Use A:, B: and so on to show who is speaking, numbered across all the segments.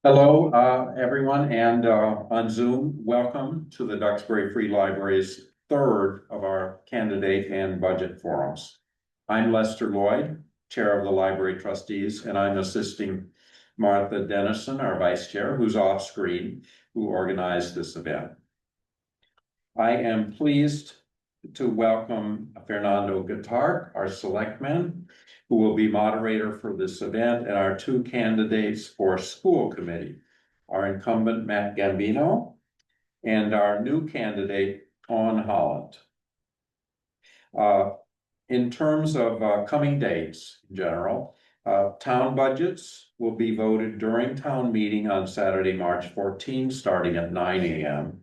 A: Hello, everyone, and on Zoom, welcome to the Duxbury Free Library's third of our candidate and budget forums. I'm Lester Lloyd, Chair of the Library Trustees, and I'm assisting Martha Dennison, our Vice Chair, who's off screen, who organized this event. I am pleased to welcome Fernando Guitart, our Selectman, who will be moderator for this event, and our two candidates for school committee, our incumbent Matt Gambino and our new candidate, Aun Holland. In terms of coming dates in general, town budgets will be voted during town meeting on Saturday, March 14, starting at 9 a.m.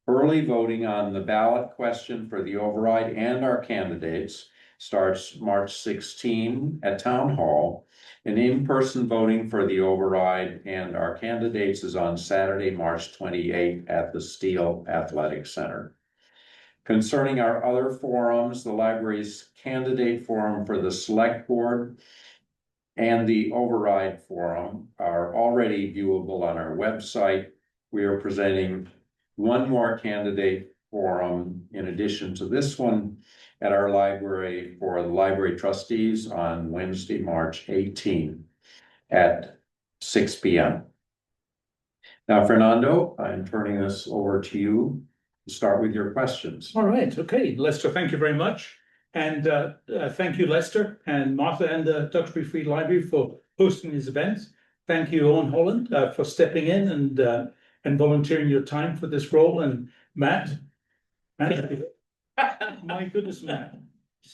A: Early voting on the ballot question for the override and our candidates starts March 16 at Town Hall, and in-person voting for the override and our candidates is on Saturday, March 28 at the Steele Athletic Center. Concerning our other forums, the library's candidate forum for the Select Board and the override forum are already viewable on our website. We are presenting one more candidate forum in addition to this one at our library for the library trustees on Wednesday, March 18 at 6 p.m. Now, Fernando, I'm turning this over to you to start with your questions.
B: All right. Okay, Lester, thank you very much. And thank you, Lester and Martha and the Duxbury Free Library for hosting these events. Thank you, Aun Holland, for stepping in and volunteering your time for this role. And Matt, my goodness, Matt,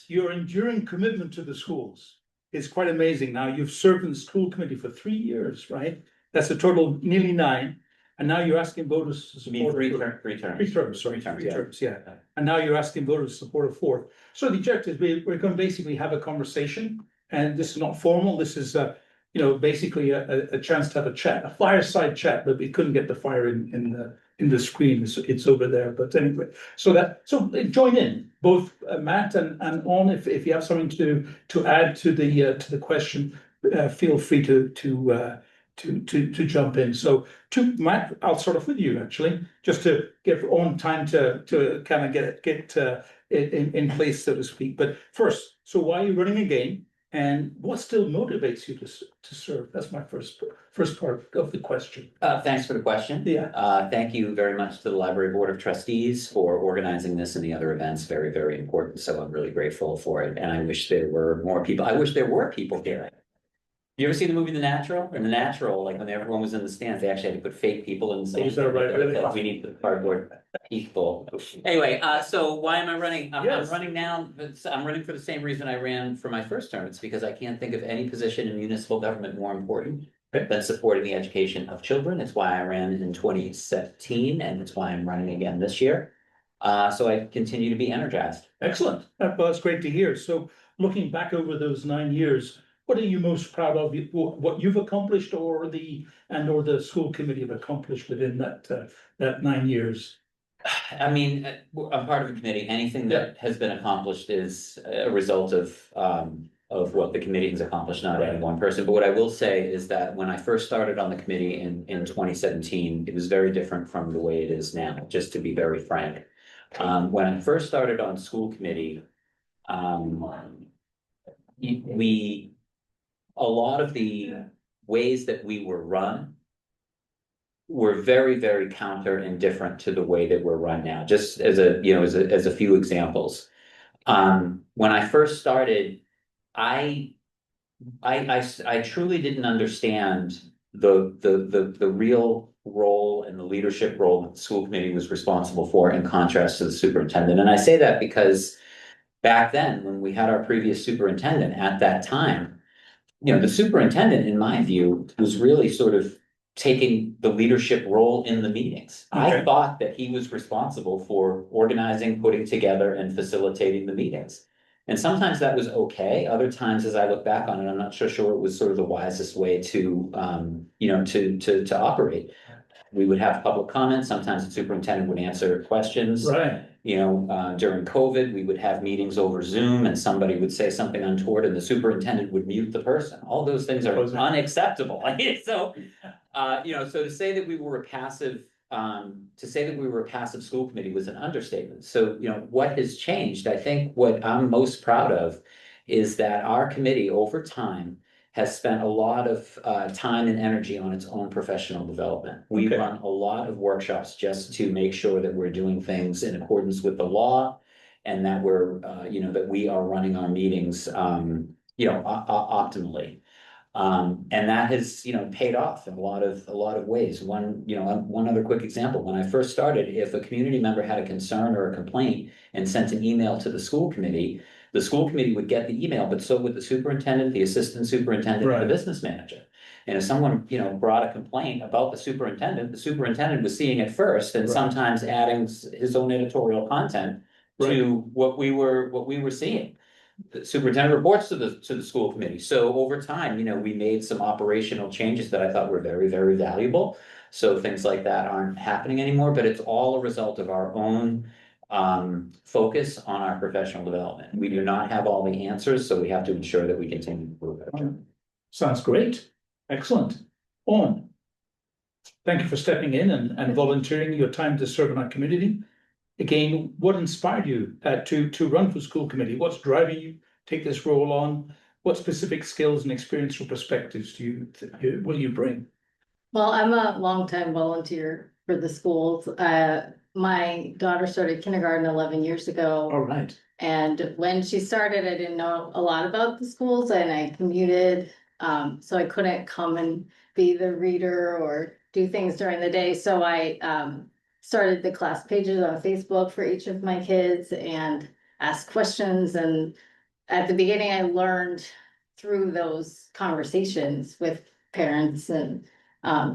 B: your enduring commitment to the schools is quite amazing. Now, you've served in the school committee for 3 years, right? That's a total of nearly 9. And now you're asking voters to support
C: Three terms,
B: yeah. And now you're asking voters to support a fourth. So the objective is we're going to basically have a conversation, and this is not formal. This is basically a chance to have a chat, a fireside chat, but we couldn't get the fire in the screen. It's over there. But anyway, so join in, both Matt and Aun, if you have something to add to the question, feel free to jump in. So to Matt, I'll start off with you actually, just to give Aun time to kind of get in place, so to speak. But first, so why are you running again? And what still motivates you to serve? That's my first part of the question.
C: Thanks for the question.
B: Yeah.
C: Thank you very much to the Library Board of Trustees for organizing this and the other events. Very, very important. So I'm really grateful for it. And I wish there were more people. I wish there were people here. You ever see the movie The Natural? In The Natural, like when everyone was in the stands, they actually had to put fake people in the stands.
B: Is that right? Really?
C: We need the cardboard people. Anyway, so why am I running? I'm running now. I'm running for the same reason I ran for my first term. It's because I can't think of any position in municipal government more important than supporting the education of children. It's why I ran in 2017, and it's why I'm running again this year. So I continue to be energized.
B: Excellent. That's great to hear. So looking back over those 9 years, what are you most proud of? What you've accomplished, or the school committee have accomplished within that 9 years?
C: I mean, I'm part of a committee. Anything that has been accomplished is a result of what the committee has accomplished, not any one person. But what I will say is that when I first started on the committee in 2017, it was very different from the way it is now, just to be very frank. When I first started on school committee, a lot of the ways that we were run were very, very counter and different to the way that we're run now. Just as a few examples. When I first started, I truly didn't understand the real role and the leadership role that the school committee was responsible for, in contrast to the superintendent. And I say that because back then, when we had our previous superintendent at that time, the superintendent, in my view, was really sort of taking the leadership role in the meetings. Okay. I thought that he was responsible for organizing, putting together, and facilitating the meetings. And sometimes that was okay. Other times, as I look back on it, I'm not sure it was sort of the wisest way to operate. we would have public comments. Sometimes the superintendent would answer questions.
B: Right.
C: You know, during COVID, we would have meetings over Zoom and somebody would say something untoward and the superintendent would mute the person. All those things are unacceptable. So, you know, so to say that we were a passive school committee was an understatement. So, you know, what has changed? I think what I'm most proud of is that our committee over time has spent a lot of time and energy on its own professional development. We
B: Okay.
C: run a lot of workshops just to make sure that we're doing things in accordance with the law and that we're, you know, that we are running our meetings, you know, optimally. And that has, you know, paid off in a lot of ways. One other quick example, when I first started, if a community member had a concern or a complaint and sent an email to the school committee would get the email, but so would the superintendent, the assistant superintendent, and the business manager. And if someone, you know, brought a complaint about the superintendent was seeing it first and sometimes adding his own editorial content to what we were seeing. The superintendent reports to the school committee. So over time, you know, we made some operational changes that I thought were very, very valuable. So things like that aren't happening anymore, but it's all a result of our own focus on our professional development. We do not have all the answers, so we have to ensure that we continue to improve it.
B: Sounds great. Excellent. Aun, thank you for stepping in and volunteering your time to serve in our community. Again, what inspired you to run for school committee? What's driving you to take this role on? What specific skills and experience or perspectives will you bring?
D: Well, I'm a longtime volunteer for the schools. My daughter started kindergarten 11 years ago.
B: All right.
D: And when she started, I didn't know a lot about the schools and I commuted. So I couldn't come and be the reader or do things during the day. So I started the class pages on Facebook for each of my kids and asked questions. And at the beginning, I learned through those conversations with parents and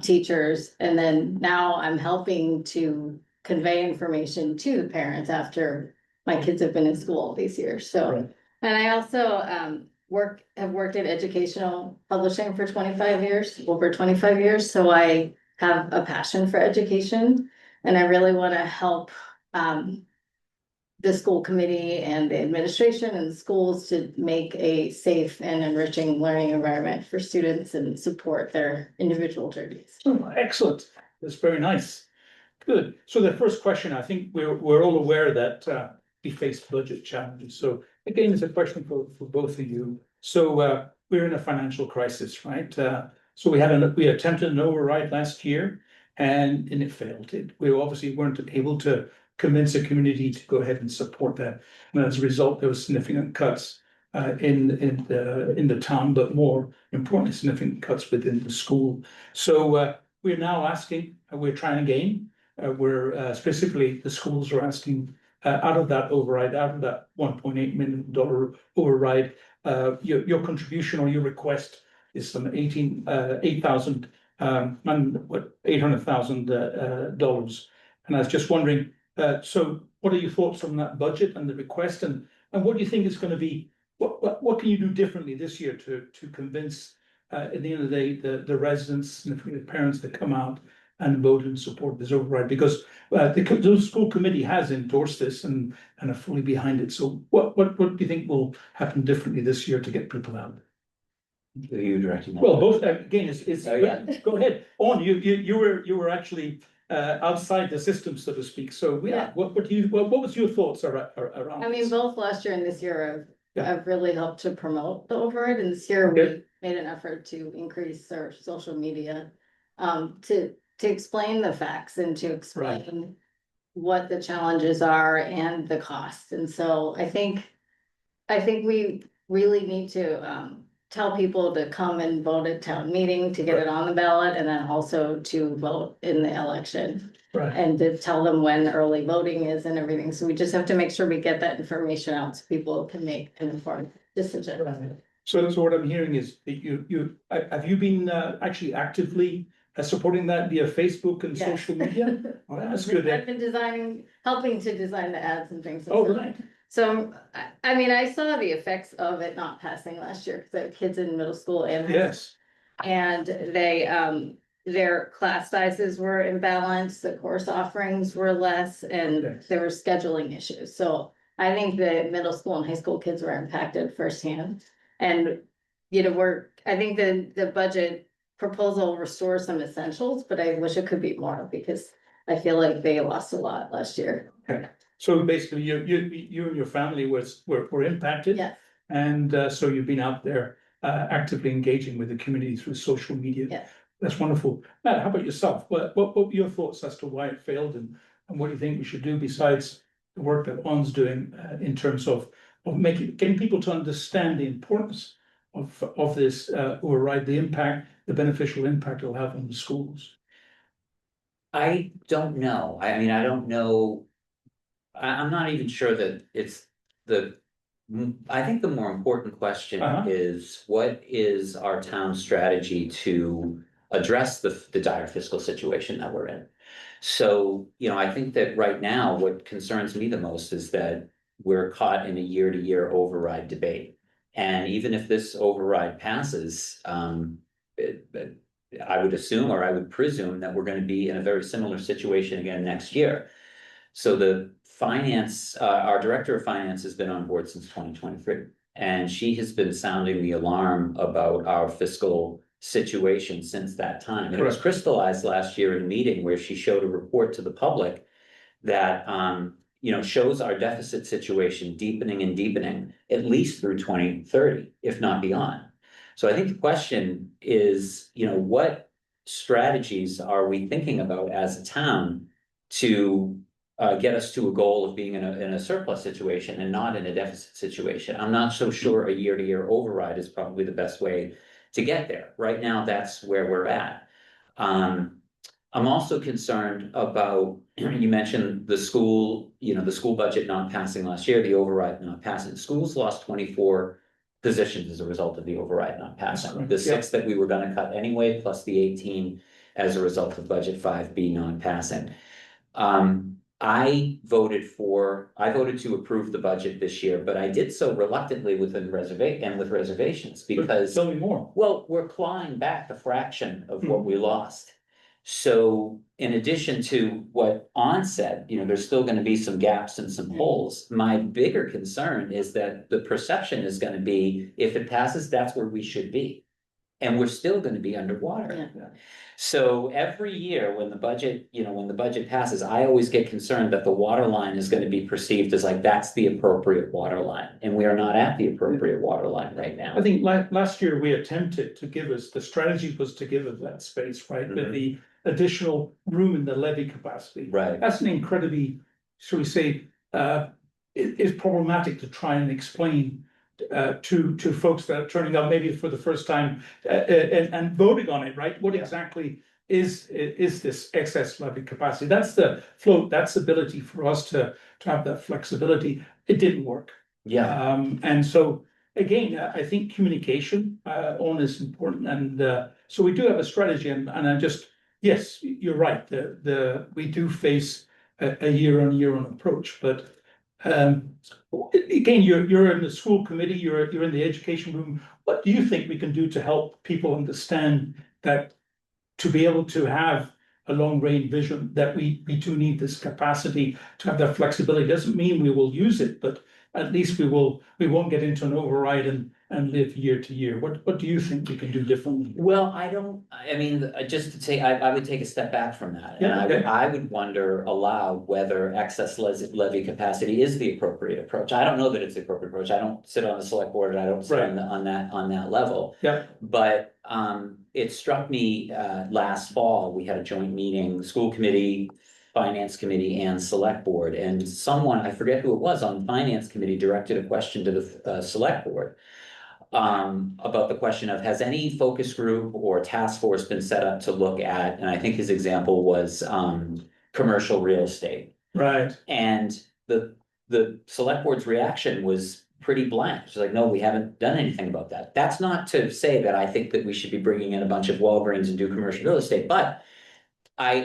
D: teachers. And then now I'm helping to convey information to the parents after my kids have been in school all these years. So, and I also have worked in educational publishing for 25 years, over 25 years. So I have a passion for education and I really want to help the school committee and the administration and the schools to make a safe and enriching learning environment for students and support their individual journeys.
B: Oh, excellent. That's very nice. Good. So the first question, I think we're all aware that we face budget challenges. So again, it's a question for both of you. So we're in a financial crisis, right? So we attempted an override last year and it failed. We obviously weren't able to convince the community to go ahead and support that. And as a result, there were significant cuts in the town, but more importantly, significant cuts within the school. So we're now asking, we're trying again. We're specifically the schools are asking out of that override, out of that $1.8 million override, your contribution or your request is some $800,000. And I was just wondering, so what are your thoughts on that budget and the request, and what do you think is going to be? What can you do differently this year to convince at the end of the day the residents and the parents that come out and vote and support this override? Because the school committee has endorsed this and are fully behind it. So what do you think will happen differently this year to get people out?
C: Are you directing that?
B: Well, both again, it's
C: yeah.
B: Go ahead. Aun, you were actually outside the system, so to speak. So yeah, what was your thoughts around?
D: I mean,
B: this?
D: both last year and this year have really helped to promote the override. And this year
B: Okay.
D: we made an effort to increase our social media to explain the facts and to explain what the challenges are and the cost. And so I think we really need to tell people to come and vote at town meeting to get it on the ballot, and then also to vote in the election.
B: Right.
D: And to tell them when early voting is and everything. So we just have to make sure we get that information out so people can make an informed decision.
B: Right. So what I'm hearing is that have you been actually actively supporting that via Facebook and
D: Yes.
B: social media? Well, that's good.
D: I've been helping to design the ads and things.
B: Oh, right.
D: So, I mean, I saw the effects of it not passing last year because I have kids in middle school and
B: Yes.
D: and their class sizes were imbalanced, the course offerings were less, and
B: Yes.
D: there were scheduling issues. So I think the middle school and high school kids were impacted firsthand. And, I think the budget proposal restores some essentials, but I wish it could be more because I feel like they lost a lot last year.
B: So basically, you and your family were impacted.
D: Yeah,
B: And so you've been out there actively engaging with the community through social media.
D: Yeah.
B: That's wonderful. Matt, how about yourself? What were your thoughts as to why it failed, and what do you think we should do besides the work that Aun's doing in terms of getting people to understand the importance of this override, the beneficial impact it'll have on the schools?
C: I don't know. I mean, I don't know. I'm not even sure that it's I think the more important question is, what is our town's strategy to address the dire fiscal situation that we're in? So, I think that right now, what concerns me the most is that we're caught in a year-to-year override debate. And even if this override passes, I would assume, or I would presume, that we're going to be in a very similar situation again next year. So our director of finance has been on board since 2023, and she has been sounding the alarm about our fiscal situation since that time. And it was crystallized last year in a meeting where she showed a report to the public that, shows our deficit situation deepening and deepening at least through 2030, if not beyond. So I think the question is, what strategies are we thinking about as a town to get us to a goal of being in a surplus situation and not in a deficit situation? I'm not so sure a year-to-year override is probably the best way to get there. Right now, that's where we're at. I'm also concerned about, you mentioned the school budget not passing last year, the override not passing. Schools lost 24 positions as a result of the override not passing. The 6 that we were going to cut anyway, plus the 18 as a result of budget 5B not passing. I voted to approve the budget this year, but I did so reluctantly with reservations, because
B: Tell me more.
C: well, we're clawing back a fraction of what we lost. So in addition to what Aun said, there's still going to be some gaps and some holes. My bigger concern is that the perception is going to be, if it passes, that's where we should be. And we're still going to be underwater.
B: Yeah.
C: So every year when the budget passes, I always get concerned that the water line is going to be perceived as like, that's the appropriate water line. And we are not at the appropriate water line right now.
B: I think last year we attempted to the strategy was to give us that space, right? With the additional room in the levy capacity.
C: Right.
B: That's an incredibly, shall we say, it's problematic to try and explain to folks that are turning out maybe for the first time and voting on it, right? What exactly is this excess levy capacity? That's the float, that's the ability for us to have that flexibility. It didn't work.
C: Yeah.
B: And so again, I think communication on is important. And so we do have a strategy, and yes, you're right. We do face a year-on-year approach, but again, you're in the school committee, you're in the education room. What do you think we can do to help people understand that to be able to have a long-range vision, that we do need this capacity to have that flexibility? Doesn't mean we will use it, but at least we won't get into an override and live year to year. What do you think we can do differently?
C: Well, I would take a step back from that. And I would wonder aloud whether excess levy capacity is the appropriate approach. I don't know that it's the appropriate approach. I don't sit on the select board, and I don't sit on that level.
B: Yeah.
C: But it struck me last fall, we had a joint meeting, school committee, finance committee, and select board, and someone, I forget who it was, on the finance committee directed a question to the select board about the question of, has any focus group or task force been set up to look at, and I think his example was commercial real estate.
B: Right.
C: And the select board's reaction was pretty blank. It's like, no, we haven't done anything about that. That's not to say that I think that we should be bringing in a bunch of Walgreens and do commercial real estate, but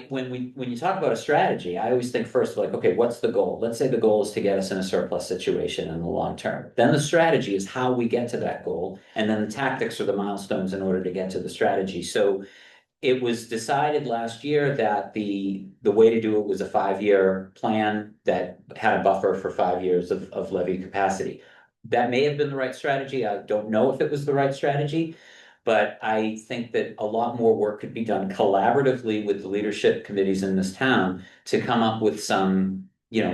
C: when you talk about a strategy, I always think first like, okay, what's the goal? Let's say the goal is to get us in a surplus situation in the long term. Then the strategy is how we get to that goal. And then the tactics are the milestones in order to get to the strategy. So it was decided last year that the way to do it was a 5-year plan that had a buffer for 5 years of levy capacity. That may have been the right strategy. I don't know if it was the right strategy, but I think that a lot more work could be done collaboratively with the leadership committees in this town to come up with some,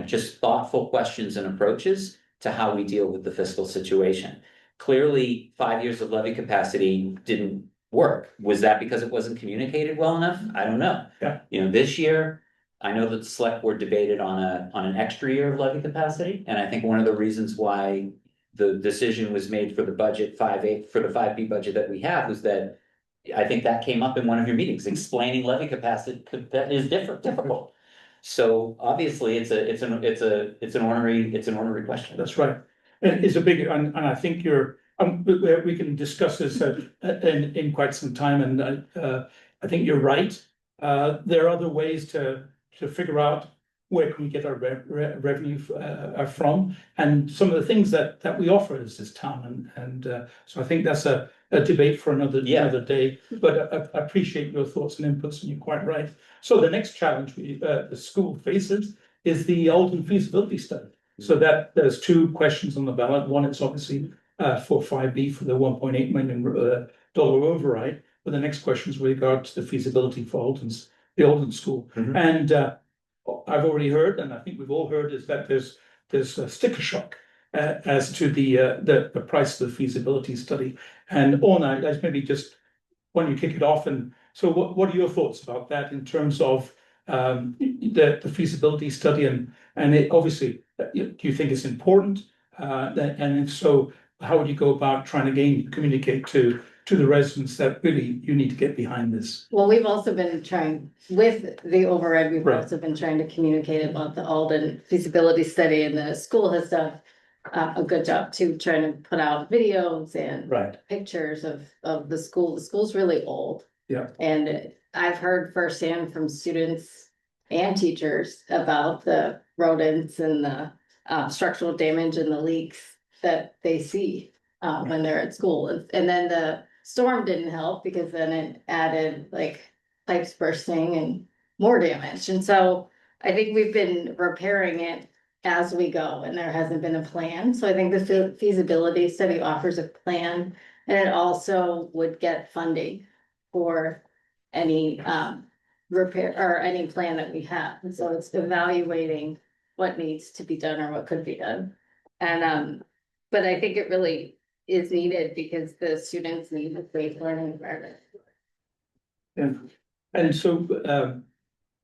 C: just thoughtful questions and approaches to how we deal with the fiscal situation. Clearly, 5 years of levy capacity didn't work. Was that because it wasn't communicated well enough? I don't know.
B: Yeah.
C: This year, I know that the select board debated on an extra year of levy capacity, and I think one of the reasons why the decision was made for the budget 5.8 for the 5B budget that we have was that I think that came up in one of your meetings, explaining levy capacity that is difficult. So obviously it's an ornery question.
B: That's right. And it's a big, and I think we can discuss this in quite some time, and I think you're right. There are other ways to figure out where can we get our revenue from, and some of the things that we offer as this town, and so I think that's a debate for another day. But I appreciate your thoughts and inputs, and you're quite right. So the next challenge the school faces is the Alden feasibility study. So that there's 2 questions on the ballot. One is obviously for 5B for the $1.8 million override. But the next question is with regard to the feasibility for the Alden school.
C: Mhm.
B: And I've already heard, and I think we've all heard, is that there's a sticker shock as to the price of the feasibility study. And Aun, I maybe just when you kick it off, and so what are your thoughts about that in terms of the feasibility study, and it obviously, do you think it's important? And if so, how would you go about trying to communicate to the residents that really you need to get behind this?
D: Well, we've also been trying, with the override, we've
B: Right.
D: also been trying to communicate about the Alden feasibility study, and the school has done a good job too, trying to put out videos and
B: Right.
D: pictures of the school. The school's really old.
B: Yeah.
D: And I've heard firsthand from students and teachers about the rodents and the structural damage and the leaks that they see when they're at school. And then the storm didn't help, because then it added like pipes bursting and more damage. And so I think we've been repairing it as we go, and there hasn't been a plan. So I think the feasibility study offers a plan, and it also would get funding for any repair or any plan that we have. And so it's evaluating what needs to be done or what could be done. And but I think it really is needed, because the students need a safe learning environment.
B: And so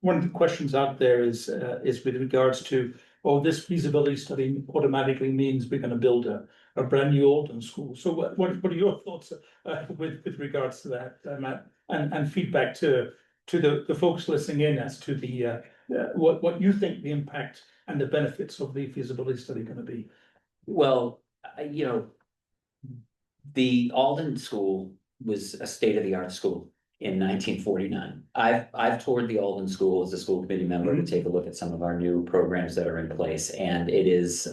B: one of the questions out there is with regards to, this feasibility study automatically means we're going to build a brand new Alden school. So what are your thoughts with regards to that, Matt, and feedback to the folks listening in as to the what you think the impact and the benefits of the feasibility study are going to be?
C: Well, the Alden School was a state-of-the-art school in 1949. I've toured the Alden School as a school committee member to take a look at some of our new programs that are in place, and it is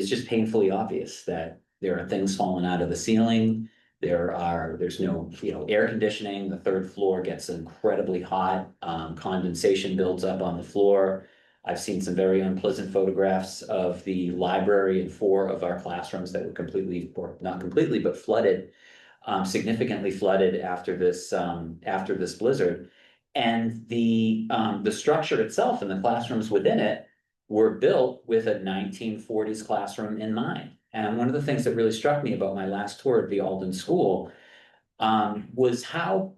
C: just painfully obvious that there are things falling out of the ceiling. There's no, air conditioning. The 3rd floor gets incredibly hot. Condensation builds up on the floor. I've seen some very unpleasant photographs of the library in 4 of our classrooms that were completely, or not completely, but flooded, significantly flooded after this blizzard. And the structure itself and the classrooms within it were built with a 1940s classroom in mind. And one of the things that really struck me about my last tour of the Alden School was how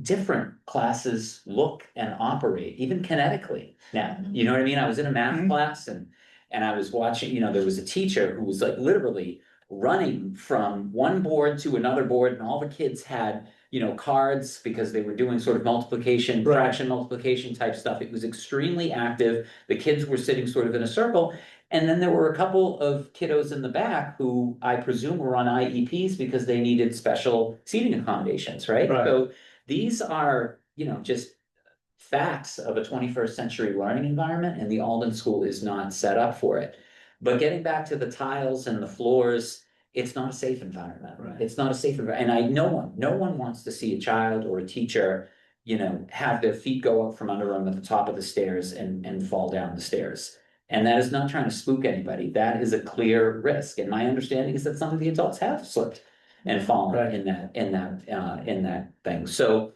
C: different classes look and operate, even kinetically now. You know what I mean? I was in a math class, and I was watching, there was a teacher who was like literally running from one board to another board, and all the kids had, cards, because they were doing sort of multiplication, fraction multiplication type stuff. It was extremely active. The kids were sitting sort of in a circle. And then there were a couple of kiddos in the back who I presume were on IEPs because they needed special seating accommodations, right? So these are, just facts of a 21st century learning environment, and the Alden School is not set up for it. But getting back to the tiles and the floors it's not a safe environment.
B: Right.
C: It's not a safe environment. And no one wants to see a child or a teacher, have their feet go up from under them at the top of the stairs and fall down the stairs. And that is not trying to spook anybody. That is a clear risk. And my understanding is that some of the adults have slipped and fallen
B: Right.
C: in that thing. So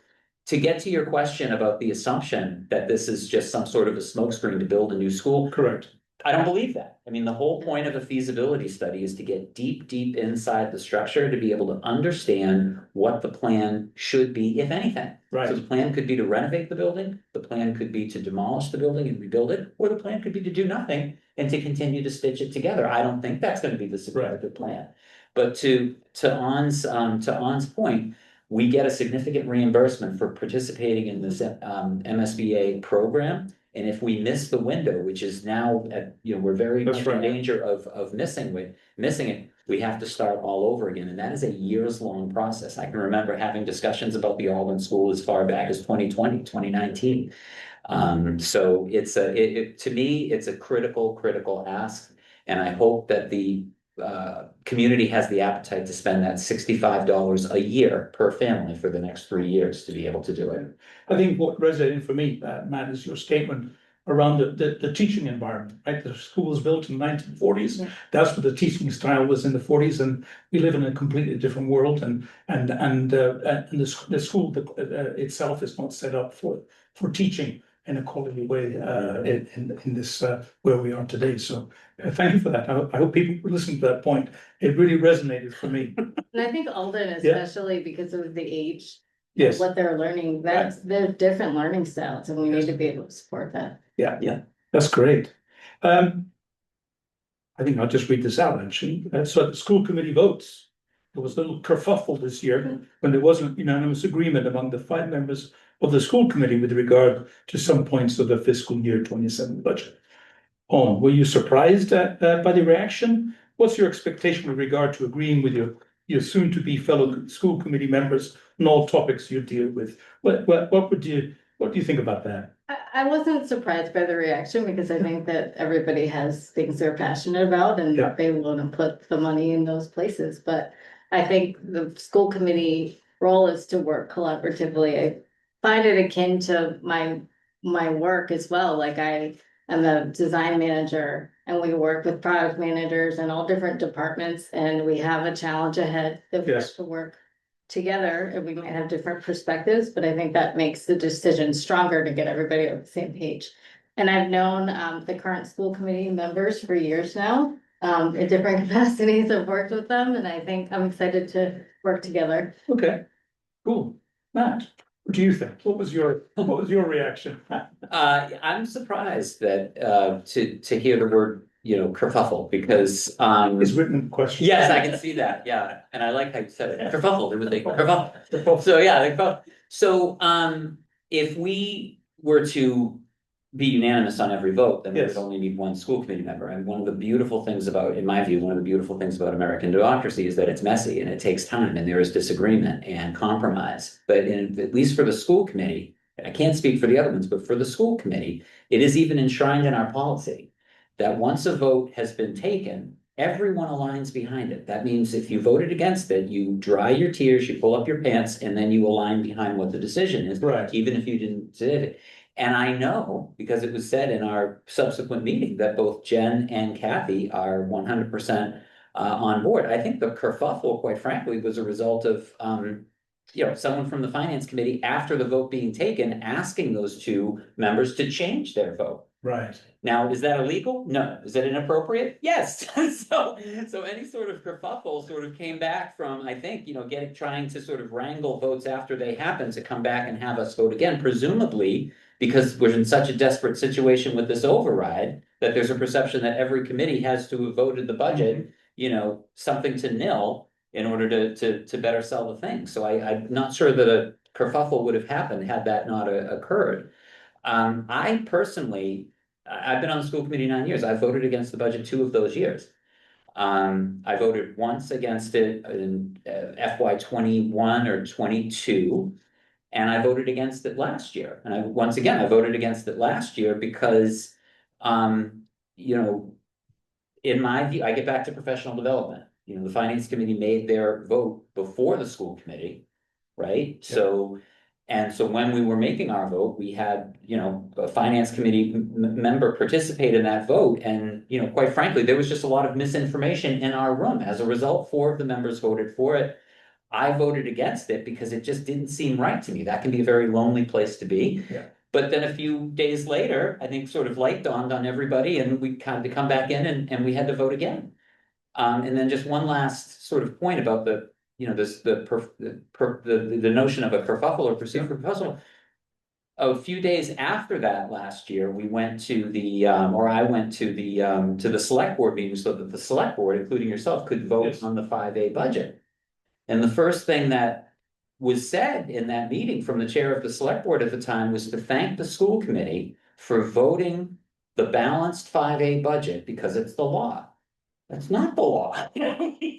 C: to get to your question about the assumption that this is just some sort of a smokescreen to build a new school,
B: Correct.
C: I don't believe that. I mean, the whole point of a feasibility study is to get deep inside the structure to be able to understand what the plan should be, if anything. So the
B: Right.
C: plan could be to renovate the building, the plan could be to demolish the building and rebuild it, or the plan could be to do nothing and to continue to stitch it together. I don't think that's gonna be the significant plan. But to On's point, we get a significant reimbursement for participating in this MSBA program. And if we miss the window, which is now we're very
B: That's
C: much
B: right.
C: in danger of missing it, we have to start all over again. And that is a years-long process. I can remember having discussions about the Alden School as far back as 2020, 2019. So to me, it's a critical ask. And I hope that the community has the appetite to spend that $65 a year per family for the next 3 years to be able to do it.
B: I think what resonated for me, Matt, is your statement around the teaching environment, right? The school was built in the 1940s.
D: Yeah.
B: That's what the teaching style was in the 40s, and we live in a completely different world. And the school itself is not set up for teaching in a quality way in this where we are today. So thank you for that. I hope people were listening to that point. It really resonated for me.
D: And I think Alden,
B: Yeah.
D: especially because of the age,
B: Yes.
D: what they're learning, they're different learning styles, and we need to be able to support that.
B: Yeah, that's great. I think I'll just read this out, actually. So at the school committee votes, there was a little kerfuffle this year when there wasn't unanimous agreement among the 5 members of the school committee with regard to some points of the fiscal year 27 budget. Were you surprised by the reaction? What's your expectation with regard to agreeing with your soon-to-be fellow school committee members on all topics you deal with? What do you think about that?
D: I wasn't surprised by the reaction, because I think that everybody has things they're passionate about and
B: Yeah.
D: they want to put the money in those places. But I think the school committee role is to work collaboratively. I find it akin to my work as well. Like I am a design manager, and we work with product managers and all different departments, and we have a challenge ahead that we have
B: Yes.
D: to work together, and we might have different perspectives, but I think that makes the decision stronger to get everybody on the same page. And I've known the current school committee members for years now, in different capacities. I've worked with them, and I think I'm excited to work together.
B: Okay, cool. Matt, what do you think? What was your reaction?
C: I'm surprised that to hear the word kerfuffle, because
B: It's written in question.
C: yes, I can see that, yeah, and I like how you said it, kerfuffle. It was a kerfuffle. So yeah, if we were to be unanimous on every vote, then we would
B: Yes.
C: only need one school committee member. And one of the beautiful things about, in my view, one of the beautiful things about American democracy is that it's messy and it takes time and there is disagreement and compromise. But at least for the school committee, I can't speak for the other ones, but for the school committee, it is even enshrined in our policy that once a vote has been taken, everyone aligns behind it. That means if you voted against it, you dry your tears, you pull up your pants, and then you align behind what the decision is.
B: Right.
C: Even if you didn't say it. And I know, because it was said in our subsequent meeting, that both Jen and Kathy are 100% on board. I think the kerfuffle, quite frankly, was a result of someone from the finance committee, after the vote being taken, asking those 2 members to change their vote.
B: Right.
C: Now, is that illegal? No. Is it inappropriate? Yes. So any sort of kerfuffle sort of came back from, I think, trying to sort of wrangle votes after they happen to come back and have us vote again, presumably because we're in such a desperate situation with this override that there's a perception that every committee has to have voted the budget, something to nil in order to better sell the thing. So I'm not sure that a kerfuffle would have happened had that not occurred. I personally, I've been on the school committee 9 years. I voted against the budget 2 of those years. I voted once against it in FY 21 or 22. And I voted against it last year. And I voted against it last year because, in my view, I get back to professional development. the finance committee made their vote before the school committee, right? So, and so when we were making our vote, we had, a finance committee member participate in that vote. And, quite frankly, there was just a lot of misinformation in our room. As a result, 4 of the members voted for it. I voted against it because it just didn't seem right to me. That can be a very lonely place to be.
B: Yeah.
C: But then a few days later, I think sort of light dawned on everybody and we kind of come back in and we had to vote again. And then just one last sort of point about the, the notion of a kerfuffle or perceived kerfuffle. A few days after that last year, we went to I went to the select board meeting so that the select board, including yourself, could vote
B: Yes.
C: on the 5A budget. And the first thing that was said in that meeting from the chair of the select board at the time was to thank the school committee for voting the balanced 5A budget because it's the law. That's not the law.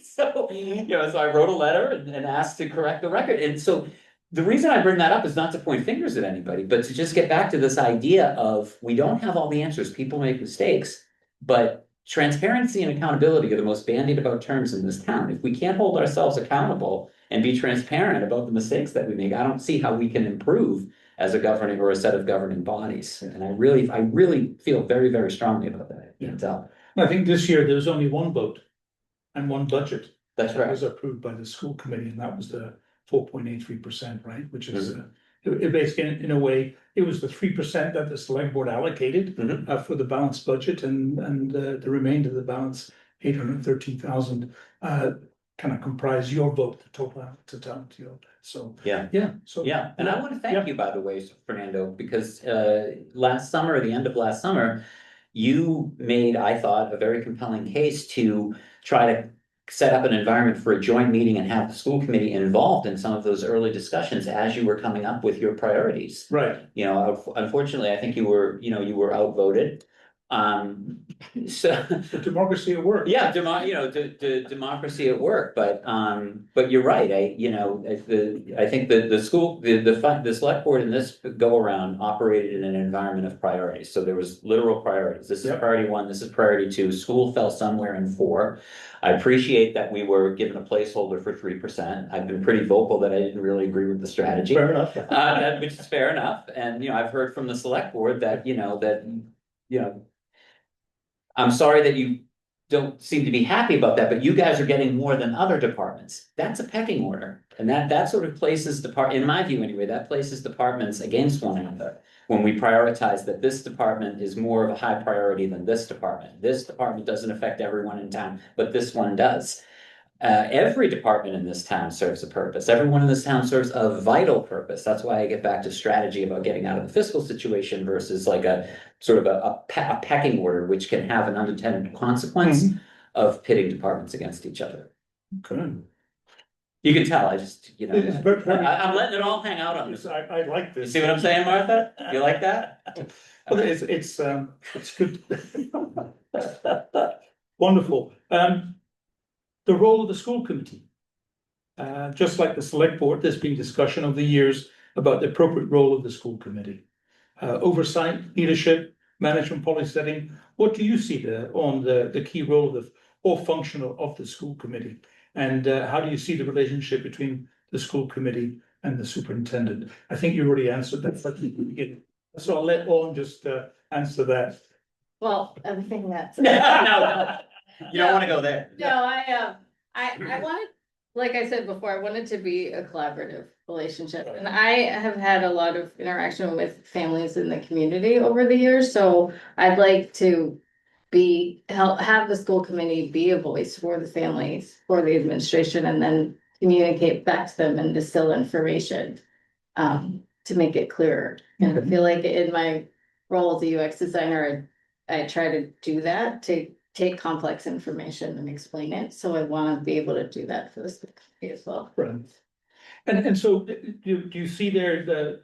C: So, so I wrote a letter and asked to correct the record. And so the reason I bring that up is not to point fingers at anybody, but to just get back to this idea of we don't have all the answers. People make mistakes, but transparency and accountability are the most bandied about terms in this town. If we can't hold ourselves accountable and be transparent about the mistakes that we make, I don't see how we can improve as a governing or a set of governing bodies. And I really feel very, very strongly about that. You can tell.
B: I think this year there was only one vote and one budget.
C: That's
B: That
C: right.
B: was approved by the school committee, and that was the 4.83%, right? Which is, it basically, in a way, it was the 3% that the select board allocated for the balanced budget, and the remainder of the balance, 813,000, kind of comprise your vote, the total to town to your. So so
C: And I want to thank you, by the way, Fernando, because last summer, the end of last summer, you made, I thought, a very compelling case to try to set up an environment for a joint meeting and have the school committee involved in some of those early discussions as you were coming up with your priorities.
B: Right.
C: Unfortunately, I think you were outvoted. So
B: The democracy at work.
C: yeah, democracy at work, but you're right. I think the select board in this go around operated in an environment of priorities. So there was literal priorities. This is priority 1, this is priority 2. School fell somewhere in 4. I appreciate that we were given a placeholder for 3%. I've been pretty vocal that I didn't really agree with the strategy.
B: Fair enough.
C: Which is fair enough. And I've heard from the select board that I'm sorry that you don't seem to be happy about that, but you guys are getting more than other departments. That's a pecking order. And that sort of places in my view anyway, that places departments against one another. When we prioritize that this department is more of a high priority than this department. This department doesn't affect everyone in town, but this one does. Every department in this town serves a purpose. Everyone in this town serves a vital purpose. That's why I get back to strategy about getting out of the fiscal situation versus like a sort of a pecking order, which can have an unintended consequence of pitting departments against each other.
B: Good.
C: You can tell, I just,
B: It's very-
C: I'm letting it all hang out on this.
B: I like
C: You
B: this.
C: see what I'm saying, Martha? You like that?
B: Well, it's good. Wonderful. The role of the school committee. Just like the select board, there's been discussion over the years about the appropriate role of the school committee. Oversight, leadership, management policy setting. What do you see on the key role or function of the school committee? And how do you see the relationship between the school committee and the superintendent? I think you already answered that at the beginning. So I'll let Aun just answer that.
D: Well, everything that's.
C: No. You don't want to go there.
D: No, I wanted, like I said before, I wanted to be a collaborative relationship. And I have had a lot of interaction with families in the community over the years, so I'd like to have the school committee be a voice for the families, for the administration, and then communicate back to them and distill information to make it clearer. And I feel like in my role as a UX designer, I try to do that, to take complex information and explain it. So I want to be able to do that for the school committee as well.
B: Right. And so do you see there the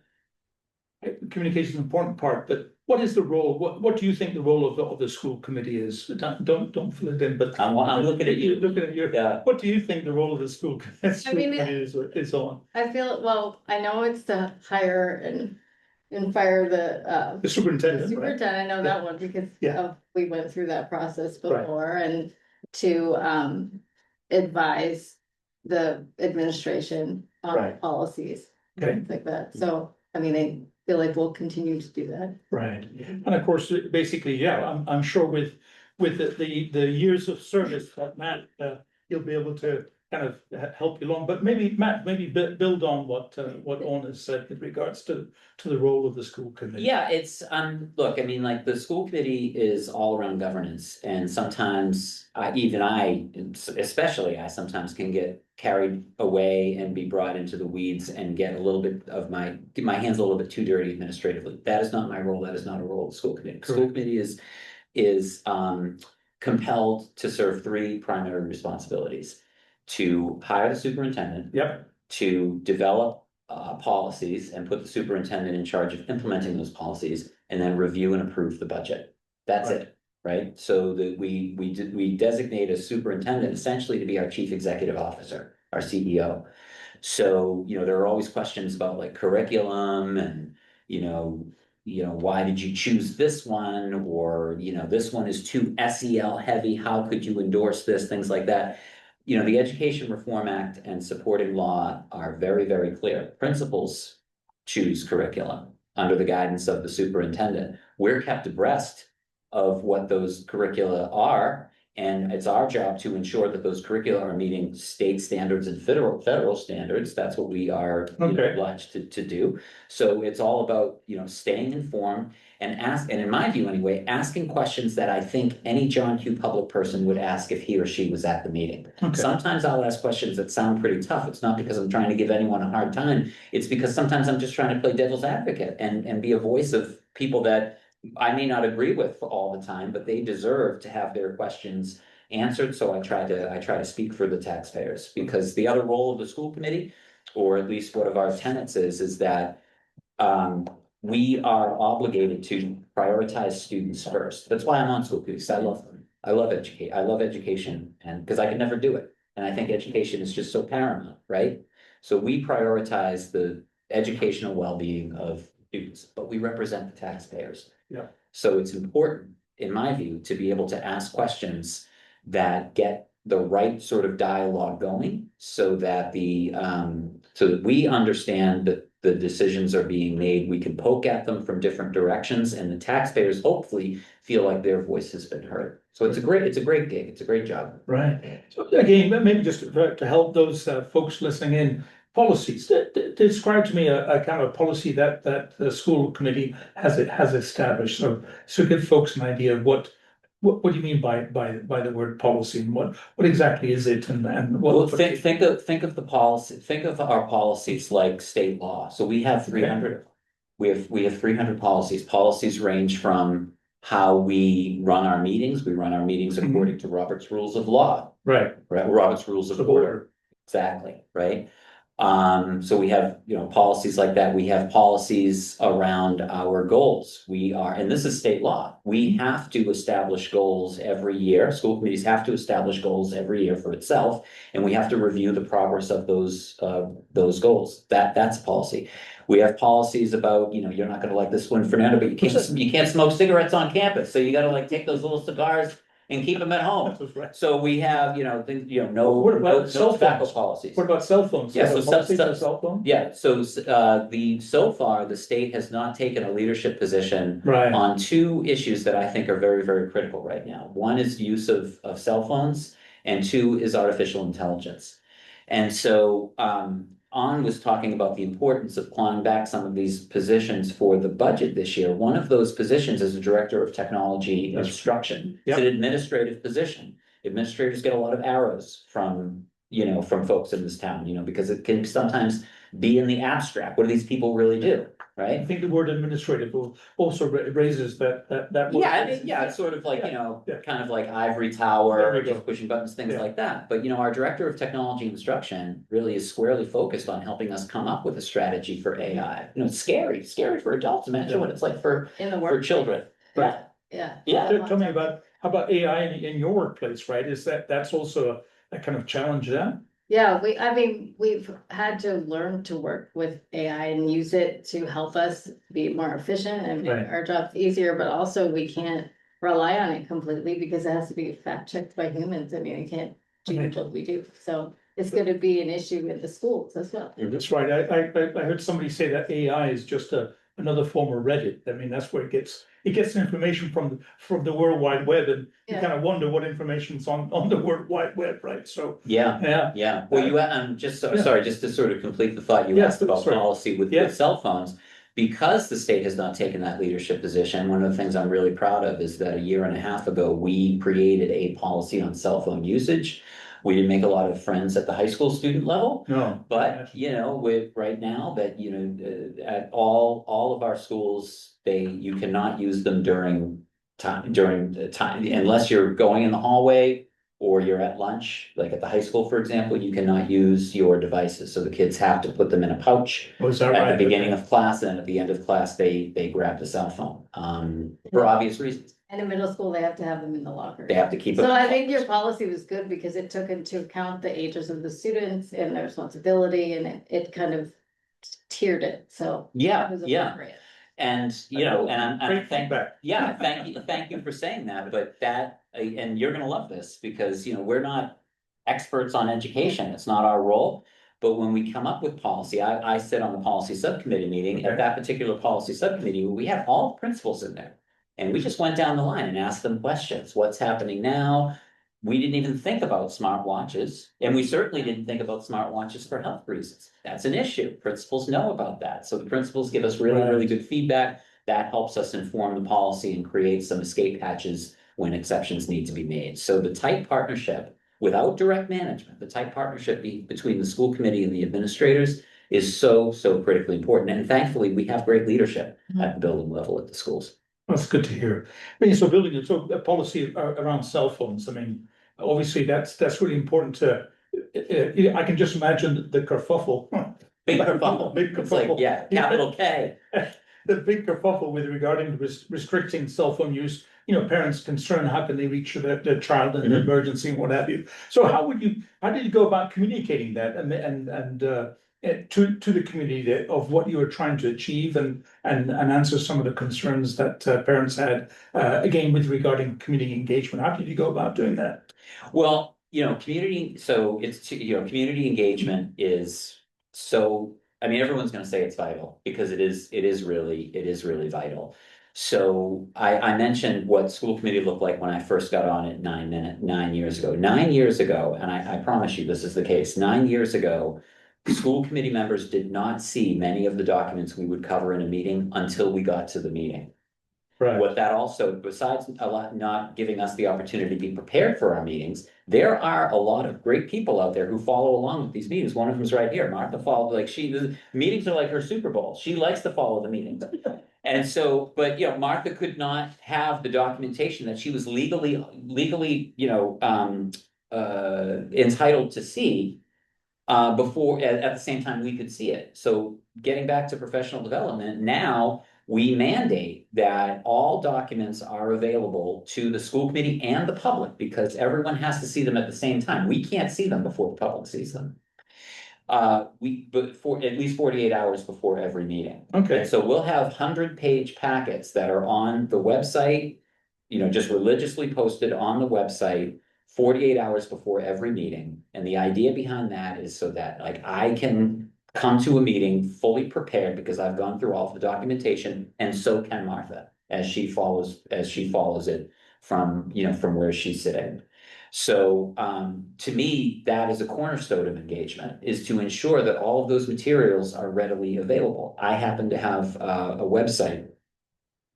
B: communication is an important part, but what is the role? What do you think the role of the school committee is? Don't fill it in, but
C: I'm looking at you.
B: Looking at your, what do you think the role of the school committee is on?
D: I feel, well, I know it's to hire and fire
B: The superintendent, right?
D: superintendent. I know that one because
B: Yeah.
D: we went through that process before, and to advise the administration on
B: Right.
D: policies,
B: Okay.
D: things like that. So, I mean, I feel like we'll continue to do that.
B: Right, and of course, basically, yeah, I'm sure with the years of service that Matt, he'll be able to kind of help you along, but maybe Matt, maybe build on what Aun has said with regards to the role of the school committee.
C: Yeah, it's, look, I mean, like, the school committee is all around governance, and sometimes especially I sometimes can get carried away and be brought into the weeds and get a little bit of get my hands a little bit too dirty administratively. That is not my role, that is not a role of the school committee. The school committee is compelled to serve three primary responsibilities: to hire the superintendent,
B: Yep,
C: to develop policies and put the superintendent in charge of implementing those policies, and then review and approve the budget. That's
B: Right.
C: it, right? So that we designate a superintendent essentially to be our chief executive officer, our CEO. So, there are always questions about like curriculum and, why did you choose this one? Or, this one is too SEL heavy. How could you endorse this? Things like that. The Education Reform Act and supporting law are very, very clear. Principals choose curriculum under the guidance of the superintendent. We're kept abreast of what those curricula are, and it's our job to ensure that those curricula are meeting state standards and federal standards. That's what we are obliged to do. So it's all about, staying informed and in my view anyway, asking questions that I think any John Q. Public person would ask if he or she was at the meeting.
B: Okay.
C: Sometimes I'll ask questions that sound pretty tough. It's not because I'm trying to give anyone a hard time. It's because sometimes I'm just trying to play devil's advocate and be a voice of people that I may not agree with all the time, but they deserve to have their questions answered. So I try to speak for the taxpayers, because the other role of the school committee, or at least one of our tenets is that we are obligated to prioritize students first. That's why I'm on school committees. I love them. I love education, and because I could never do it. And I think education is just so paramount, right? So we prioritize the educational well-being of students, but we represent the taxpayers.
B: Yeah.
C: So it's important, in my view, to be able to ask questions that get the right sort of dialogue going, so that we understand that the decisions are being made. We can poke at them from different directions, and the taxpayers hopefully feel like their voice has been heard. So it's a great gig. It's a great job.
B: Right. So again, maybe just to help those folks listening in, policies. Describe to me a kind of policy that the school committee has established. So give folks an idea of what do you mean by the word policy, and what exactly is it, and what?
C: Well, think of the policy. Think of our policies like state law. So we have 300. We have 300 policies. Policies range from how we run our meetings. We run our meetings according to Robert's Rules of Law.
B: Right.
C: Robert's Rules of Order. Exactly, right? So we have, policies like that. We have policies around our goals. And this is state law. We have to establish goals every year. School committees have to establish goals every year for itself, and we have to review the progress of those goals. That's a policy. We have policies about, you're not gonna like this one, Fernando, but you can't smoke cigarettes on campus. So you gotta like take those little cigars and keep them at home.
B: Right.
C: So we have,
B: What about
C: no
B: cell
C: tobacco
B: phones?
C: policies.
B: What about cell phones?
C: Yeah, so
B: cell phone?
C: Yeah, so so far, the state has not taken a leadership position
B: Right.
C: on two issues that I think are very, very critical right now. One is use of cell phones, and two is artificial intelligence. And so Aun was talking about the importance of clawing back some of these positions for the budget this year. One of those positions is a director of technology instruction. It's an administrative position. Administrators get a lot of arrows from folks in this town, because it can sometimes be in the abstract. What do these people really do, right?
B: I think the word administrative also raises that.
C: Yeah, I mean, it's sort of like, kind of like ivory tower, just pushing buttons, things like that. But, our director of technology instruction really is squarely focused on helping us come up with a strategy for AI. It's scary for adults. Imagine what it's like for children.
B: Right.
D: Yeah.
B: Tell me how about AI in your workplace, right? That's also a kind of challenge then?
D: Yeah, we've had to learn to work with AI and use it to help us be more efficient and make our jobs easier, but also we can't rely on it completely because it has to be fact checked by humans. I mean, it can't do what we do. So it's gonna be an issue in the schools as well.
B: That's right. I heard somebody say that AI is just another form of Reddit. I mean, that's where it gets information from the World Wide Web, and you
D: Yeah.
B: kind of wonder what information's on the World Wide Web, right? So,
C: Yeah,
B: yeah.
C: well,
B: Yeah.
C: sorry, just to sort of complete the thought, you
B: Yeah,
C: asked about
B: that's right.
C: policy with
B: Yeah.
C: cell phones. Because the state has not taken that leadership position, one of the things I'm really proud of is that a year and a half ago, we created a policy on cell phone usage. We didn't make a lot of friends at the high school student level,
B: No.
C: but with right now that, at all of our schools, you cannot use them during the time, unless you're going in the hallway or you're at lunch, like at the high school, for example, you cannot use your devices. So the kids have to put them in a pouch
B: Was that
C: at
B: right?
C: the beginning of class, and at the end of class, they grab the cell phone, for obvious reasons.
D: And in middle school, they have to have them in the locker.
C: They have to keep
D: So
C: them.
D: I think your policy was good because it took into account the ages of the students and their responsibility, and it kind of tiered it, so.
C: Yeah,
D: it was
C: yeah.
D: appropriate.
C: And, and
B: Great feedback.
C: yeah, thank you for saying that, but and you're gonna love this, because, we're not experts on education, it's not our role. But when we come up with policy, I sit on the policy subcommittee meeting,
B: Okay.
C: at that particular policy subcommittee, we have all the principals in there. And we just went down the line and asked them questions, what's happening now? We didn't even think about smartwatches, and we certainly didn't think about smartwatches for health reasons. That's an issue. Principals know about that. So the principals give us really, really good feedback. That helps us inform the policy and create some escape hatches when exceptions need to be made. So the tight partnership, without direct management, the tight partnership between the school committee and the administrators is so, so critically important. And thankfully, we have great leadership at the building level at the schools.
B: That's good to hear. I mean, so a policy around cell phones, I mean, obviously that's really important to, I can just imagine the kerfuffle.
C: Big kerfuffle.
B: Big
C: It's like,
B: kerfuffle.
C: yeah, capital K.
B: The big kerfuffle with regarding to restricting cell phone use, parents concerned, how can they reach their child in an emergency and what have you? So how did you go about communicating that and to the community of what you were trying to achieve and answer some of the concerns that parents had, again, with regarding community engagement? How did you go about doing that?
C: Well, so it's, community engagement is so, I mean, everyone's gonna say it's vital, because it is really vital. So I mentioned what school committee looked like when I first got on it 9 years ago. 9 years ago, and I promise you this is the case, 9 years ago, school committee members did not see many of the documents we would cover in a meeting until we got to the meeting.
B: Right.
C: What that also, besides not giving us the opportunity to be prepared for our meetings, there are a lot of great people out there who follow along with these meetings. One of them's right here. Martha followed, the meetings are like her Super Bowl. She likes to follow the meetings. And so, but Martha could not have the documentation that she was legally, entitled to see. Before, at the same time we could see it. So getting back to professional development, now we mandate that all documents are available to the school committee and the public, because everyone has to see them at the same time. We can't see them before the public sees them. But for at least 48 hours before every meeting.
B: Okay.
C: And so we'll have 100-page packets that are on the website, just religiously posted on the website 48 hours before every meeting. And the idea behind that is so that I can come to a meeting fully prepared, because I've gone through all of the documentation, and so can Martha, as she follows it from where she's sitting. So to me, that is a cornerstone of engagement, is to ensure that all of those materials are readily available. I happen to have a website.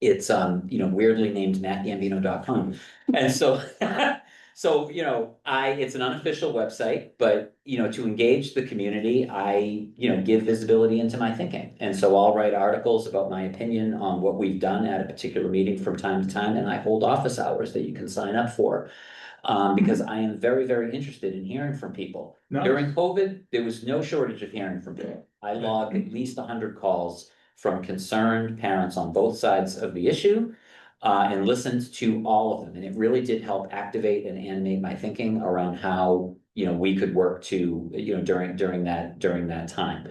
C: It's weirdly named mattgambino.com. And so it's an unofficial website, but to engage the community, I give visibility into my thinking. And so I'll write articles about my opinion on what we've done at a particular meeting from time to time, and I hold office hours that you can sign up for. Because I am very, very interested in hearing from people.
B: Nice.
C: During COVID, there was no shortage of hearing from people. I logged at least 100 calls from concerned parents on both sides of the issue, and listened to all of them. And it really did help activate and animate my thinking around how, we could work to, during that time.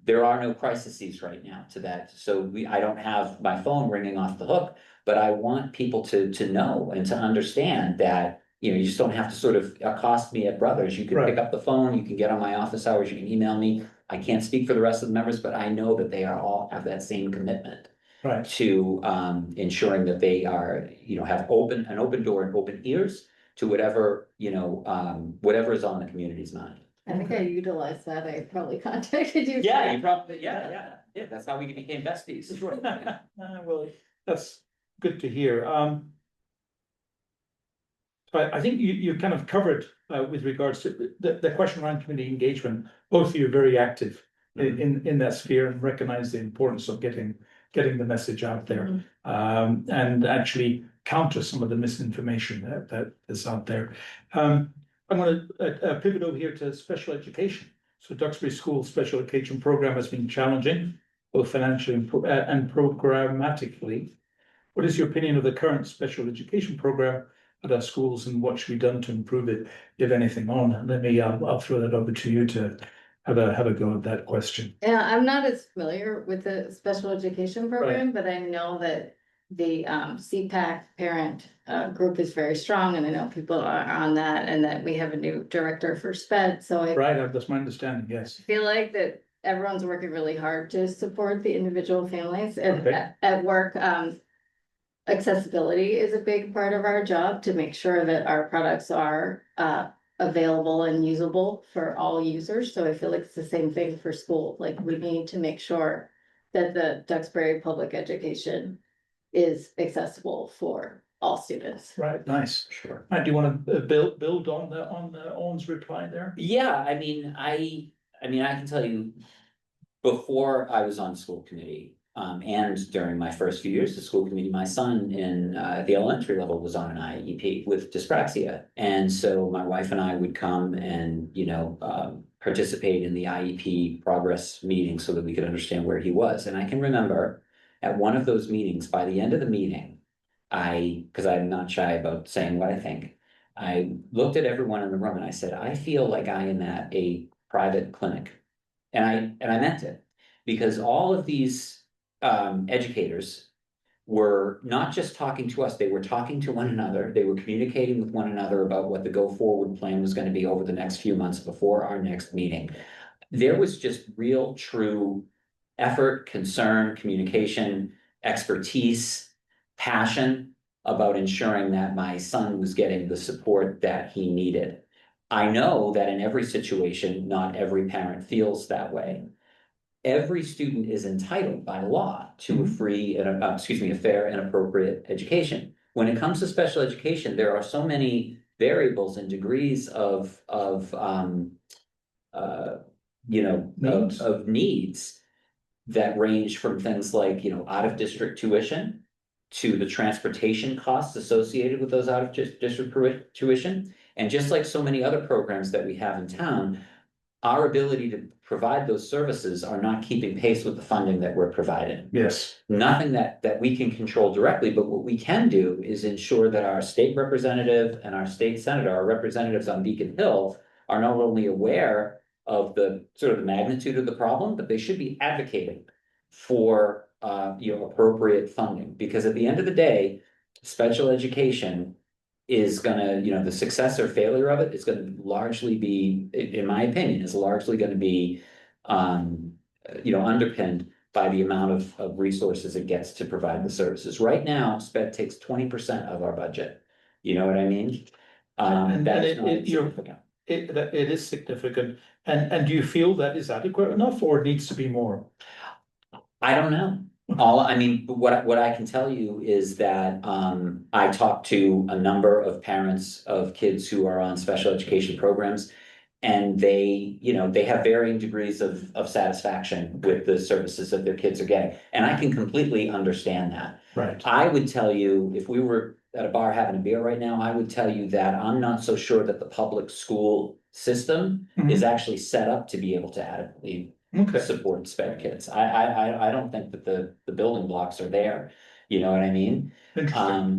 C: There are no crises right now to that. So I don't have my phone ringing off the hook, but I want people to know and to understand that you just don't have to sort of accost me at Brothers. You can pick
B: Right.
C: up the phone, you can get on my office hours, you can email me. I can't speak for the rest of the members, but I know that they are all have that same commitment
B: Right.
C: to ensuring that they are, have an open door and open ears to whatever, whatever is on the community's mind.
D: I think I utilized that. I probably contacted you.
C: Yeah, you probably, yeah, that's how we became besties.
B: Well, that's good to hear. I think you kind of covered with regards to the question around community engagement. Both of you are very active in that sphere and recognize the importance of getting the message out there, and actually counter some of the misinformation that is out there. I'm going to pivot over here to special education. So Duxbury School special education program has been challenging, both financially and programmatically. What is your opinion of the current special education program at our schools, and what should be done to improve it, if anything? On, I'll throw that over to you to have a go at that question.
D: Yeah, I'm not as familiar with the special education program, but I know that the CPAC parent group is very strong, and I know people are on that, and that we have a new director for SPED, so I
B: Right, that's my understanding, yes.
D: feel like that everyone's working really hard to support the individual families, and
B: Okay.
D: at work, accessibility is a big part of our job, to make sure that our products are available and usable for all users. So I feel like it's the same thing for school. Like, we need to make sure that the Duxbury public education is accessible for all students.
B: Right, nice.
C: Sure.
B: Matt, do you want to build on Owen's reply there?
C: Yeah, I can tell you, before I was on school committee, and during my first few years of school committee, my son in the elementary level was on an IEP with dyspraxia. And so my wife and I would come and, participate in the IEP progress meeting so that we could understand where he was. And I can remember at one of those meetings, by the end of the meeting, because I'm not shy about saying what I think, I looked at everyone in the room and I said, I feel like I am at a private clinic. And I meant it, because all of these educators were not just talking to us, they were talking to one another. They were communicating with one another about what the go forward plan was going to be over the next few months before our next meeting. There was just real, true effort, concern, communication, expertise, passion about ensuring that my son was getting the support that he needed. I know that in every situation, not every parent feels that way. Every student is entitled by law to a fair and appropriate education. When it comes to special education, there are so many variables and degrees of needs that range from things like, out of district tuition to the transportation costs associated with those out of district tuition. And just like so many other programs that we have in town, our ability to provide those services are not keeping pace with the funding that we're providing.
B: Yes.
C: Nothing that we can control directly, but what we can do is ensure that our state representative and our state senator, our representatives on Beacon Hill, are not only aware of the sort of the magnitude of the problem, but they should be advocating for appropriate funding. Because at the end of the day, special education is gonna, the success or failure of it is gonna largely be, in my opinion, is largely gonna be underpinned by the amount of resources it gets to provide the services. Right now, SPED takes 20% of our budget. You know what I mean? That is not insignificant.
B: It is significant. And do you feel that is adequate enough, or it needs to be more?
C: I don't know. What I can tell you is that I talked to a number of parents of kids who are on special education programs, and they have varying degrees of satisfaction with the services that their kids are getting. And I can completely understand that.
B: Right.
C: I would tell you, if we were at a bar having a beer right now, I would tell you that I'm not so sure that the public school system is actually set up to be able to adequately support SPED kids. I don't think that the building blocks are there. You know what I mean?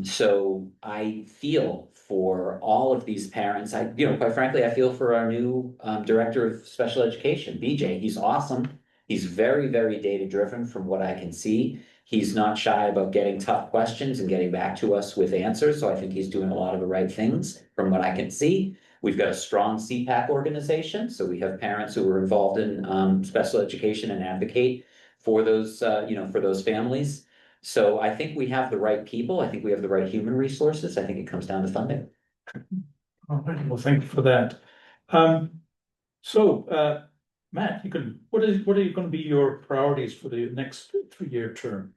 C: So I feel for all of these parents. Quite frankly, I feel for our new director of special education, BJ. He's awesome. He's very, very data driven from what I can see. He's not shy about getting tough questions and getting back to us with answers, so I think he's doing a lot of the right things from what I can see. We've got a strong CPAC organization, so we have parents who are involved in special education and advocate for those, for those families. So I think we have the right people. I think we have the right human resources. I think it comes down to funding.
B: All right, well, thank you for that. So, Matt, what are going to be your priorities for the next 3-year term?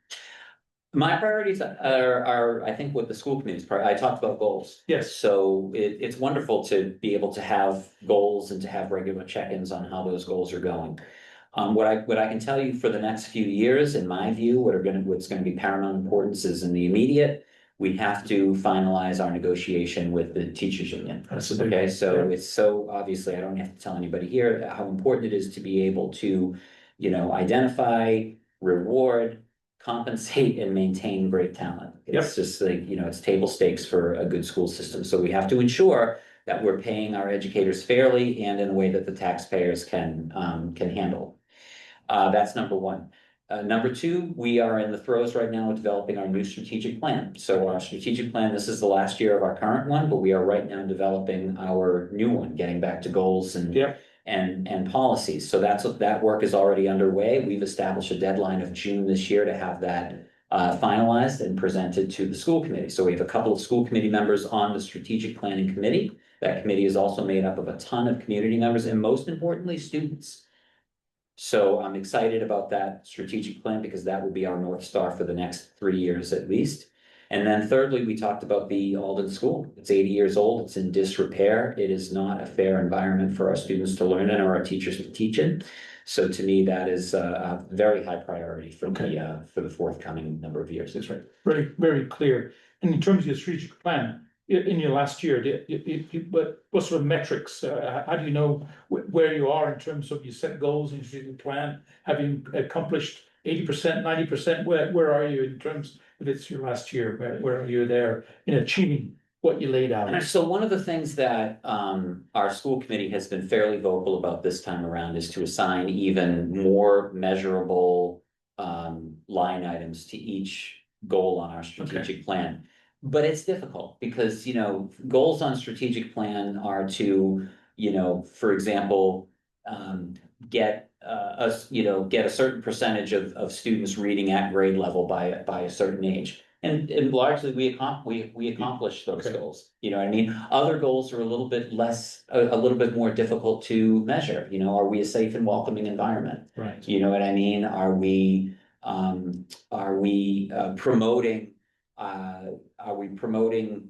C: My priorities are, I think, what the school committee's I talked about goals.
B: Yes.
C: So it's wonderful to be able to have goals and to have regular check-ins on how those goals are going. What I can tell you for the next few years, in my view, what's gonna be paramount importance is in the immediate, we have to finalize our negotiation with the teachers union. Okay, so it's so obviously, I don't have to tell anybody here how important it is to be able to, identify, reward, compensate, and maintain great talent. It's just like, it's table stakes for a good school system. So we have to ensure that we're paying our educators fairly and in a way that the taxpayers can handle. That's number one. Number two, we are in the throes right now of developing our new strategic plan. So our strategic plan, this is the last year of our current one, but we are right now developing our new one, getting back to goals and policies. So that work is already underway. We've established a deadline of June this year to have that finalized and presented to the school committee. So we have a couple of school committee members on the strategic planning committee. That committee is also made up of a ton of community members and, most importantly, students. So I'm excited about that strategic plan because that will be our North Star for the next 3 years at least. And then thirdly, we talked about the Alden School. It's 80 years old. It's in disrepair. It is not a fair environment for our students to learn in or our teachers to teach in. So to me, that is a very high priority for the forthcoming number of years.
B: That's right. Very, very clear. And in terms of your strategic plan, in your last year, what sort of metrics? How do you know where you are in terms of you set goals in your strategic plan? Have you accomplished 80%, 90%? Where are you in terms of it's your last year? Where are you there in achieving what you laid out?
C: So one of the things that our school committee has been fairly vocal about this time around is to assign even more measurable line items to each goal on our strategic plan. But it's difficult because, goals on strategic plan are to, for example, get a certain percentage of students reading at grade level by a certain age. And largely we accomplish those goals. You know what I mean? Other goals are a little bit less, a little bit more difficult to measure. Are we a safe and welcoming environment?
B: Right.
C: You know what I mean? Are we promoting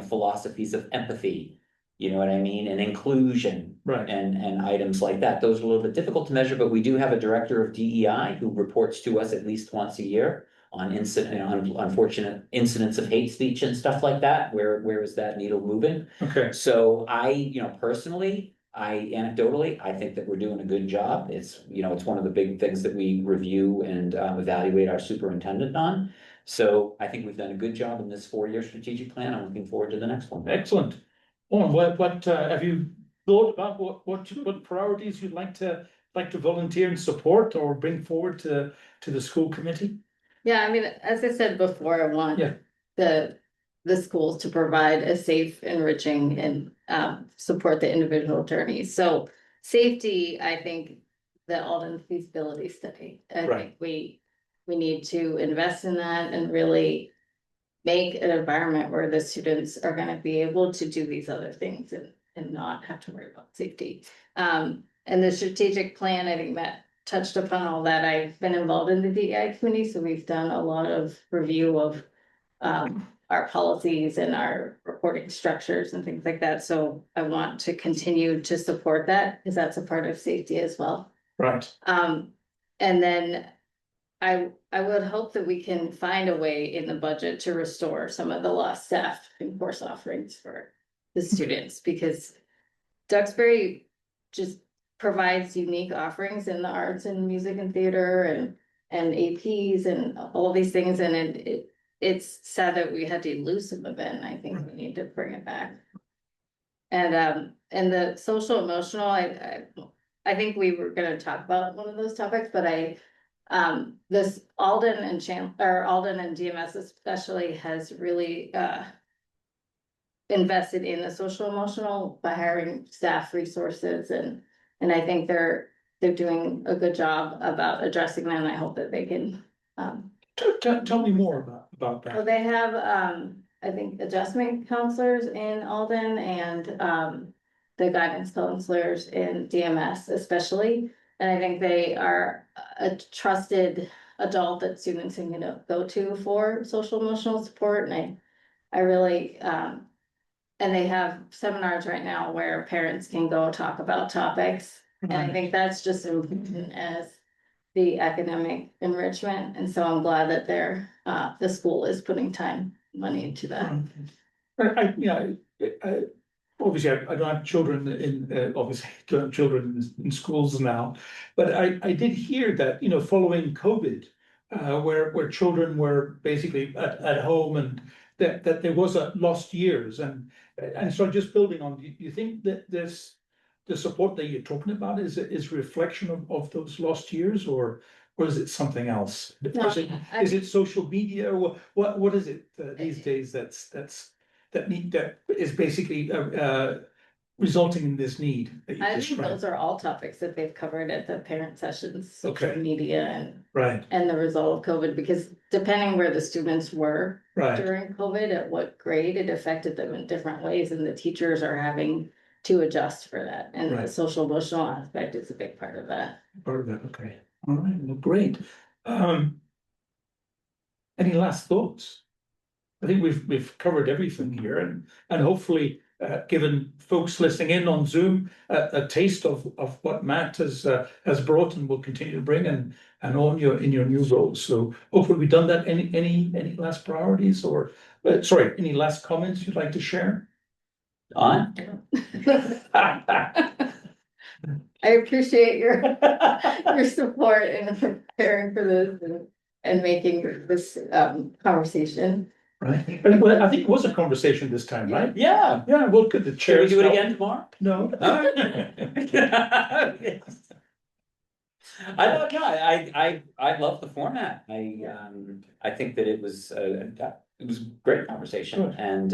C: philosophies of empathy, you know what I mean, and inclusion,
B: right,
C: and items like that. Those are a little bit difficult to measure, but we do have a director of DEI who reports to us at least once a year on unfortunate incidents of hate speech and stuff like that. Where is that needle moving?
B: Okay.
C: So personally, anecdotally, I think that we're doing a good job. It's one of the big things that we review and evaluate our superintendent on. So I think we've done a good job in this 4-year strategic plan. I'm looking forward to the next one.
B: Excellent. Aun, what have you thought about what priorities you'd like to volunteer and support or bring forward to the school committee?
D: Yeah, I mean, as I said before, I want the schools to provide a safe, enriching, and support the individual journeys. So safety, I think the Alden feasibility study, I think we need to invest in that and really make an environment where the students are going to be able to do these other things and not have to worry about safety. And the strategic plan, I think Matt touched upon all that. I've been involved in the DEI committee, so we've done a lot of review of our policies and our reporting structures and things like that. So I want to continue to support that because that's a part of safety as well.
B: Right.
D: And then I would hope that we can find a way in the budget to restore some of the lost staff and course offerings for the students, because Duxbury just provides unique offerings in the arts and music and theater and APs and all these things, and it's sad that we had to lose some of it, and I think we need to bring it back. And the social emotional, I think we were going to talk about one of those topics, but I This Alden and Alden and DMS especially has really, invested in the social emotional by hiring staff resources and I think they're doing a good job about addressing that, and I hope that they can,
B: Tell me more about
D: well,
B: that.
D: they have, I think adjustment counselors in Alden and, the guidance counselors in DMS especially. And I think they are a trusted adult that students can go to for social emotional support, and I really, and they have seminars right now where parents can go talk about topics. And I think that's just as important as the academic enrichment, and so I'm glad that the school is putting time, money into that.
B: Obviously, I don't have children obviously, don't have children in schools now. But I did hear that, following COVID, where children were basically at home and that there was a lost years and so just building on, do you think that the support that you're talking about is a reflection of those lost years or is it something else?
D: No,
B: Is it social media or what is it these days that is basically resulting in this need that you
D: I think
B: described?
D: those are all topics that they've covered at the parent sessions, social
B: Okay.
D: media
B: Right,
D: and the result of COVID, because depending where the students were
B: right,
D: during COVID, at what grade, it affected them in different ways, and the teachers are having to adjust for that. And the
B: Right.
D: social emotional aspect is a big part of that.
B: part of that, okay, all right, well, great. Any last thoughts? I think we've covered everything here and hopefully given folks listening in on Zoom a taste of what Matt has brought and will continue to bring and on in your new roles. So hopefully we've done that. Any last priorities or sorry, any last comments you'd like to share?
C: On?
D: I appreciate your support in preparing for this and making this conversation.
B: Right, well, I think it was a conversation this time, right?
C: Yeah.
B: Yeah, well, could the
C: Should
B: chair
C: we do it again tomorrow?
B: No.
C: I don't know, I love the format, I think that it was a great conversation,
B: Good.
C: and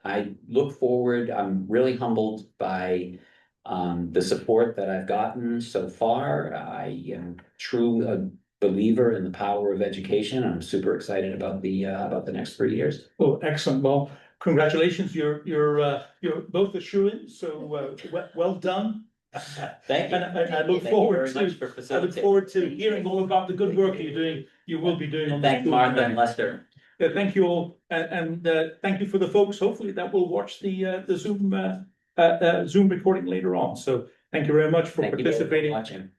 C: I look forward, I'm really humbled by. The support that I've gotten so far, I am true a believer in the power of education, I'm super excited about the next 3 years.
B: Oh, excellent. Well, congratulations. You're both a shoo-in, so well done.
C: Thank you.
B: And I
C: Thank
B: look
C: you
B: forward
C: very much
B: to,
C: for
B: I look
C: facilitating.
B: forward to hearing all about the good work you will be doing on the
C: Thanks,
B: school
C: Martha
B: committee.
C: and Lester.
B: Thank you all, and thank you for the folks, hopefully that will watch the Zoom Zoom recording later on. So thank you very much for
C: Thank you both for
B: participating.
C: watching.